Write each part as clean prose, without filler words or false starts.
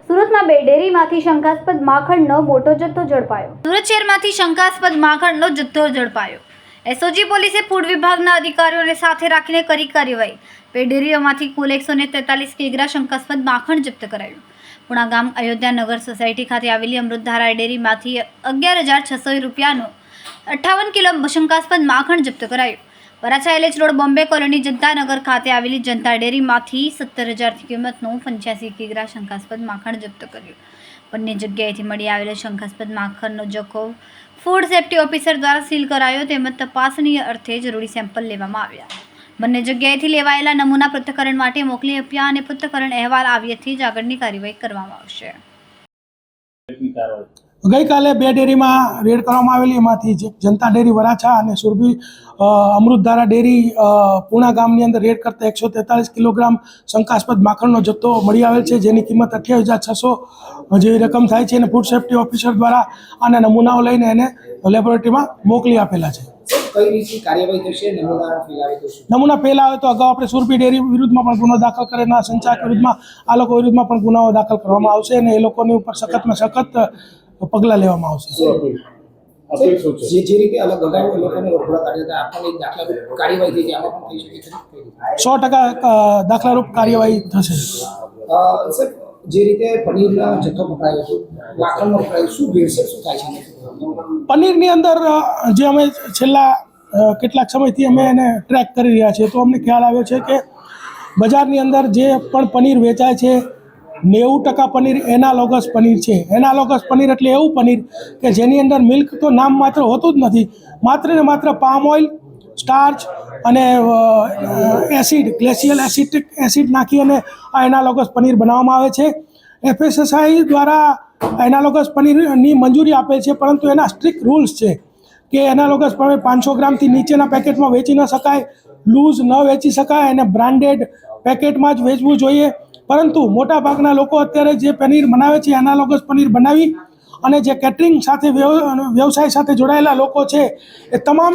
સુરતમાં બે ડેરીમાંથી શંકાસ્પદ માખણનો મોટો જથ્થો ઝડપાયો. સુરત શહેરમાંથી શંકાસ્પદ માખણનો જથ્થો ઝડપાયો. એસઓજી પોલીસે ફૂડ વિભાગના અધિકારીઓને સાથે રાખીને કરી કાર્યવાહી. બે ડેરીઓમાંથી કુલ 143 કિગ્રા શંકાસ્પદ માખણ જપ્ત કરાયું. પુણા ગામ અયોધ્યા નગર સોસાયટી ખાતે આવેલી અમૃતધારા ડેરીમાંથી 11,600 રૂપિયાનો 58 કિલો શંકાસ્પદ માખણ જપ્ત કરાયું. Varachha LH road Bombay colony Janatanagar ખાતે આવેલી જનતા ડેરીમાંથી 17,000 કિંમતનું 85 કિગ્રા શંકાસ્પદ માખણ જપ્ત કર્યું. બંને જગ્યાએથી મળી આવેલો શંકાસ્પદ માખણનો જથ્થો ફૂડ સેફ્ટી ઓફિસર દ્વારા સીલ કરાયો તેમજ તપાસની અર્થે જરૂરી સેમ્પલ લેવામાં આવ્યા. બંને જગ્યાએથી લેવાયેલા નમૂના પૃથ્થકરણ માટે મોકલી આપ્યા અને પૃથ્થકરણ અહેવાલ આવ્યાથી જ આગળની કાર્યવાહી કરવામાં આવશે. ગઈકાલે બે ડેરીમાં રેડ કરવામાં આવેલી, એમાંથી જનતા ડેરી વરાછા અને સુરભી અમૃતધારા ડેરી પુણા ગામની અંદર રેડ કરતા 143 કિલોગ્રામ શંકાસ્પદ માખણનો જથ્થો મળી આવેલ છે, જેની કિંમત 28,600 જેવી રકમ થાય છે અને ફૂડ સેફ્ટી ઓફિસર દ્વારા આના નમૂનાઓ લઈને એને લેબોરેટરીમાં મોકલી આપેલા છે. નમૂના ફેલ આવે તો અગાઉ આપણે સુરભી ડેરી વિરુદ્ધમાં પણ ગુનો દાખલ કરેલા, સંચાલક વિરુદ્ધમાં આ લોકો વિરુદ્ધમાં પણ ગુનાઓ દાખલ કરવામાં આવશે અને એ લોકોની ઉપર સખતમાં સખત પગલાં લેવામાં આવશે. 100% દાખલારૂપ કાર્યવાહી થશે. જે રીતે પનીરના જથ્થો પકડાયો હતો, માખણનો પકડાયો, શું ભેળસેળ શું થાય છે? પનીરની અંદર જે અમે છેલ્લા કેટલાક સમયથી અમે એને ટ્રેક કરી રહ્યા છીએ, તો અમને ખ્યાલ આવ્યો છે કે બજારની અંદર જે પણ પનીર વેચાય છે 90% પનીર એનાલોગસ પનીર છે. એનાલોગસ પનીર એટલે એવું પનીર કે જેની અંદર મિલ્ક તો નામ માત્ર હોતું જ નથી, માત્ર ને માત્ર પામ ઓઇલ, સ્ટાર્ચ અને એસિડ, ગ્લેશિયલ એસિડ નાખી અને આ એનાલોગસ પનીર બનાવવામાં આવે છે. FSSAI દ્વારા એનાલોગસ પનીરની મંજૂરી આપેલ છે, પરંતુ એના સ્ટ્રિક્ટ રૂલ્સ છે કે એનાલોગસ પનીર 500 ગ્રામથી નીચેના પેકેટમાં વેચી ન શકાય, લૂઝ ન વેચી શકાય અને બ્રાન્ડેડ પેકેટમાં જ વેચવું જોઈએ. પરંતુ મોટાભાગના લોકો અત્યારે જે પનીર બનાવે છે એનાલોગસ પનીર બનાવી અને જે કેટરિંગ સાથે વ્યવસાય સાથે જોડાયેલા લોકો છે એ તમામ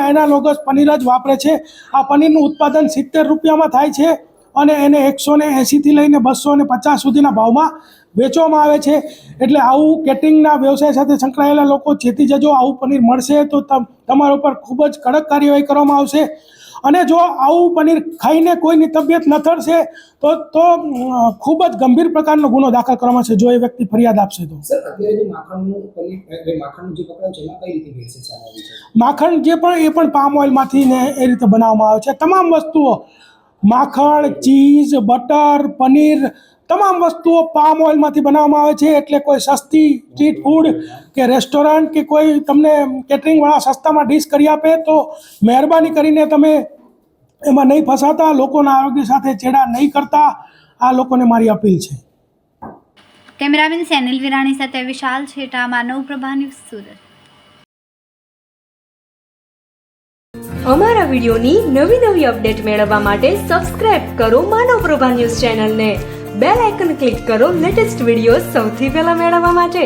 એનાલોગસ પનીર જ વાપરે છે. આ પનીરનું ઉત્પાદન 70 રૂપિયામાં થાય છે અને એને 180થી લઈને 250 સુધીના ભાવમાં વેચવામાં આવે છે. એટલે આવું કેટરિંગના વ્યવસાય સાથે સંકળાયેલા લોકો ચેતી જજો, આવું પનીર મળશે તો તમારા ઉપર ખૂબ જ કડક કાર્યવાહી કરવામાં આવશે. અને જો આવું પનીર ખાઈને કોઈની તબિયત ન થશે તો ખૂબ જ ગંભીર પ્રકારનો ગુનો દાખલ કરવામાં આવશે જો એ વ્યક્તિ ફરિયાદ આપશે તો. માખણ જે પણ એ પણ પામ ઓઇલમાંથી ને એ રીતે બનાવવામાં આવે છે. તમામ વસ્તુઓ, માખણ, ચીઝ, બટર, પનીર, તમામ વસ્તુઓ પામ ઓઇલમાંથી બનાવવામાં આવે છે. એટલે કોઈ સસ્તી સ્ટ્રીટ ફૂડ કે રેસ્ટોરન્ટ કે કોઈ તમને કેટરિંગવાળા સસ્તામાં ડીશ કરી આપે તો મહેરબાની કરીને તમે એમાં નહીં ફસાતા, લોકોના આરોગ્ય સાથે ચેડા નહીં કરતા, આ લોકોને મારી અપીલ છે. કેમેરામેન સેનિલ વિરાણી સાથે વિશાલ છેટા, માનવ પ્રભા ન્યૂઝ, સુરત. અમારા વિડીયોની નવી અપડેટ મેળવવા માટે સબસ્ક્રાઇબ કરો માનવ પ્રભા ન્યૂઝ ચેનલને. બેલ આઇકન ક્લિક કરો લેટેસ્ટ વિડીયો સૌથી પહેલા મેળવવા માટે.